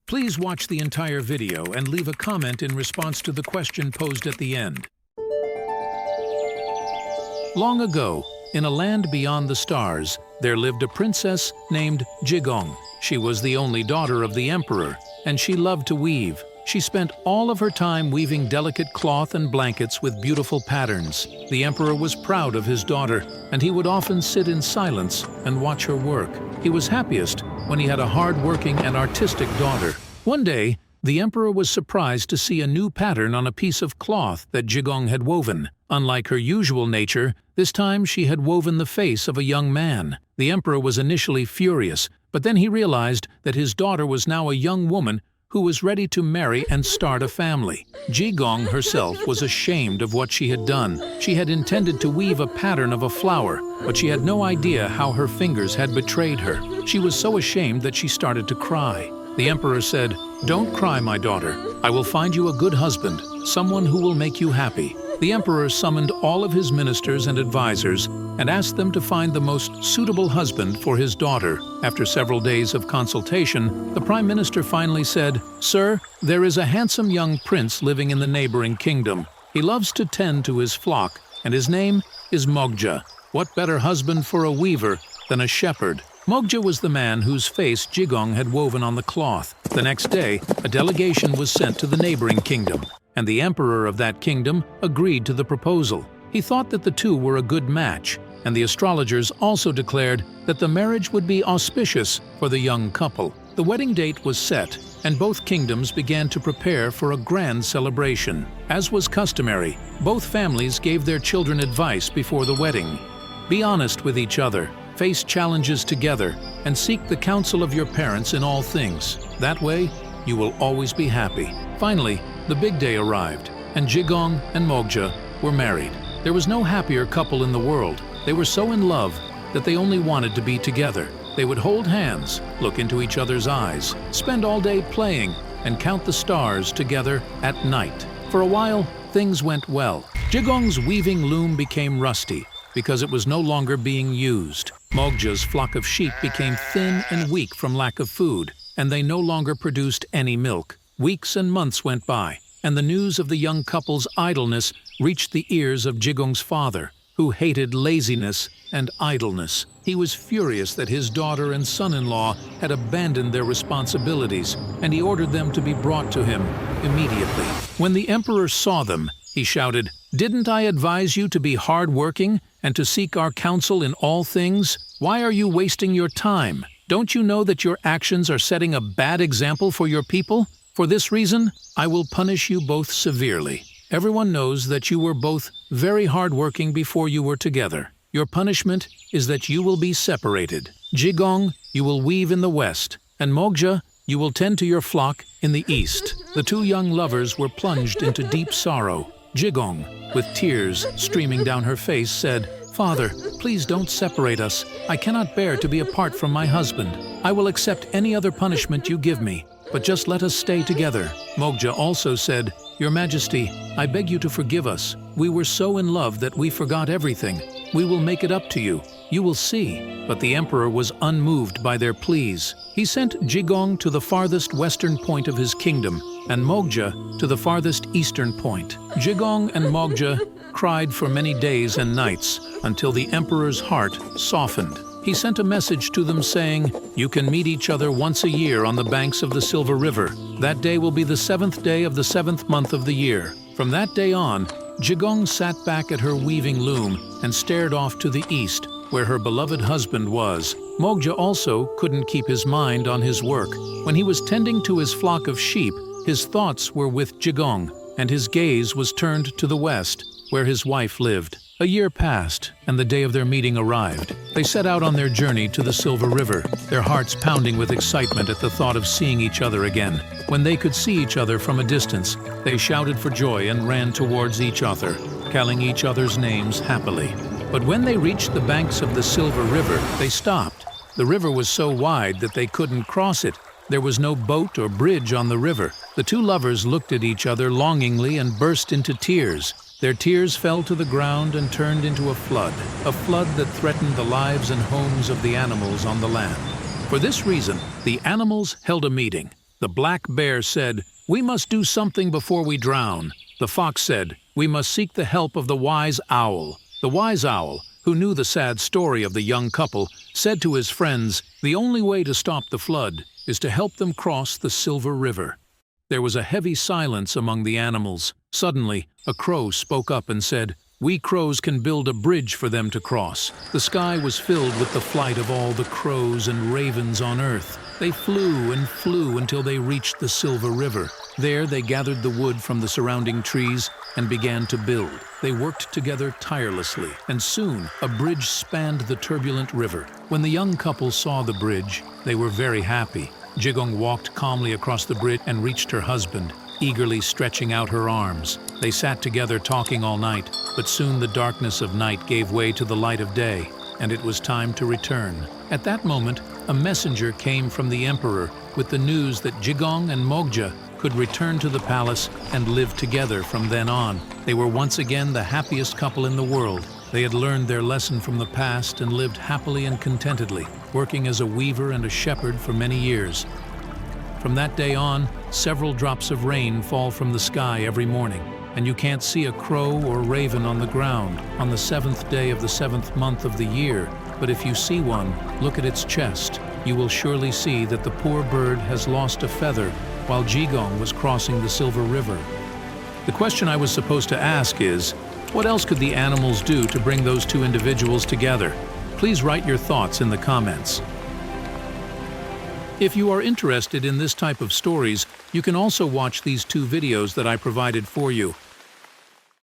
Please watch the entire video and leave a comment in response to the question posed at the end. Long ago, in a land beyond the stars, there lived a princess named Jiggong. She was the only daughter of the emperor, and she loved to weave. She spent all of her time weaving delicate cloth and blankets with beautiful patterns. The emperor was proud of his daughter, and he would often sit in silence and watch her work. He was happiest when he had a hard-working and artistic daughter. One day, the emperor was surprised to see a new pattern on a piece of cloth that Jiggong had woven. Unlike her usual nature, this time she had woven the face of a young man. The emperor was initially furious, but then he realized that his daughter was now a young woman who was ready to marry and start a family. Jiggong herself was ashamed of what she had done. She had intended to weave a pattern of a flower, but she had no idea how her fingers had betrayed her. She was so ashamed that she started to cry. The emperor said, "Don't cry, my daughter. I will find you a good husband, someone who will make you happy." The emperor summoned all of his ministers and advisors and asked them to find the most suitable husband for his daughter. After several days of consultation, the prime minister finally said, "Sir, there is a handsome young prince living in the neighboring kingdom. He loves to tend to his flock, and his name is Mogja. What better husband for a weaver than a shepherd?" Mogja was the man whose face Jiggong had woven on the cloth. The next day, a delegation was sent to the neighboring kingdom, and the emperor of that kingdom agreed to the proposal. He thought that the two were a good match, and the astrologers also declared that the marriage would be auspicious for the young couple. The wedding date was set, and both kingdoms began to prepare for a grand celebration. As was customary, both families gave their children advice before the wedding. Be honest with each other, face challenges together, and seek the counsel of your parents in all things. That way, you will always be happy. Finally, the big day arrived, and Jiggong and Mogja were married. There was no happier couple in the world. They were so in love that they only wanted to be together. They would hold hands, look into each other's eyes, spend all day playing, and count the stars together at night. For a while, things went well. Jiggong's weaving loom became rusty because it was no longer being used. Mogja's flock of sheep became thin and weak from lack of food, and they no longer produced any milk. Weeks and months went by, and the news of the young couple's idleness reached the ears of Jiggong's father, who hated laziness and idleness. He was furious that his daughter and son-in-law had abandoned their responsibilities, and he ordered them to be brought to him immediately. When the emperor saw them, he shouted, "Didn't I advise you to be hard-working and to seek our counsel in all things? Why are you wasting your time? Don't you know that your actions are setting a bad example for your people? For this reason, I will punish you both severely. Everyone knows that you were both very hard-working before you were together. Your punishment is that you will be separated. Jiggong, you will weave in the west, and Mogja, you will tend to your flock in the east." The two young lovers were plunged into deep sorrow. Jiggong, with tears streaming down her face, said, "Father, please don't separate us. I cannot bear to be apart from my husband. I will accept any other punishment you give me, but just let us stay together." Mogja also said, "Your Majesty, I beg you to forgive us. We were so in love that we forgot everything. We will make it up to you. You will see." But the emperor was unmoved by their pleas. He sent Jiggong to the farthest western point of his kingdom, and Mogja to the farthest eastern point. Jiggong and Mogja cried for many days and nights until the emperor's heart softened. He sent a message to them saying, "You can meet each other once a year on the banks of the Silver River. That day will be the 7th day of the 7th month of the year." From that day on, Jiggong sat back at her weaving loom and stared off to the east, where her beloved husband was. Mogja also couldn't keep his mind on his work. When he was tending to his flock of sheep, his thoughts were with Jiggong, and his gaze was turned to the west, where his wife lived. A year passed, and the day of their meeting arrived. They set out on their journey to the Silver River, their hearts pounding with excitement at the thought of seeing each other again. When they could see each other from a distance, they shouted for joy and ran towards each other, calling each other's names happily. But when they reached the banks of the Silver River, they stopped. The river was so wide that they couldn't cross it. There was no boat or bridge on the river. The two lovers looked at each other longingly and burst into tears. Their tears fell to the ground and turned into a flood that threatened the lives and homes of the animals on the land. For this reason, the animals held a meeting. The black bear said, "We must do something before we drown." The fox said, "We must seek the help of the wise owl." The wise owl, who knew the sad story of the young couple, said to his friends, "The only way to stop the flood is to help them cross the Silver River." There was a heavy silence among the animals. Suddenly, a crow spoke up and said, "We crows can build a bridge for them to cross." The sky was filled with the flight of all the crows and ravens on earth. They flew and flew until they reached the Silver River. There they gathered the wood from the surrounding trees and began to build. They worked together tirelessly, and soon a bridge spanned the turbulent river. When the young couple saw the bridge, they were very happy. Jiggong walked calmly across the bridge and reached her husband, eagerly stretching out her arms. They sat together talking all night, but soon the darkness of night gave way to the light of day, and it was time to return. At that moment, a messenger came from the emperor with the news that Jiggong and Mogja could return to the palace and live together from then on. They were once again the happiest couple in the world. They had learned their lesson from the past and lived happily and contentedly, working as a weaver and a shepherd for many years. From that day on, several drops of rain fall from the sky every morning, and you can't see a crow or raven on the ground on the 7th day of the 7th month of the year. But if you see one, look at its chest. You will surely see that the poor bird has lost a feather while Jiggong was crossing the Silver River. The question I was supposed to ask is, what else could the animals do to bring those two individuals together? Please write your thoughts in the comments. If you are interested in this type of stories, you can also watch these two videos that I provided for you.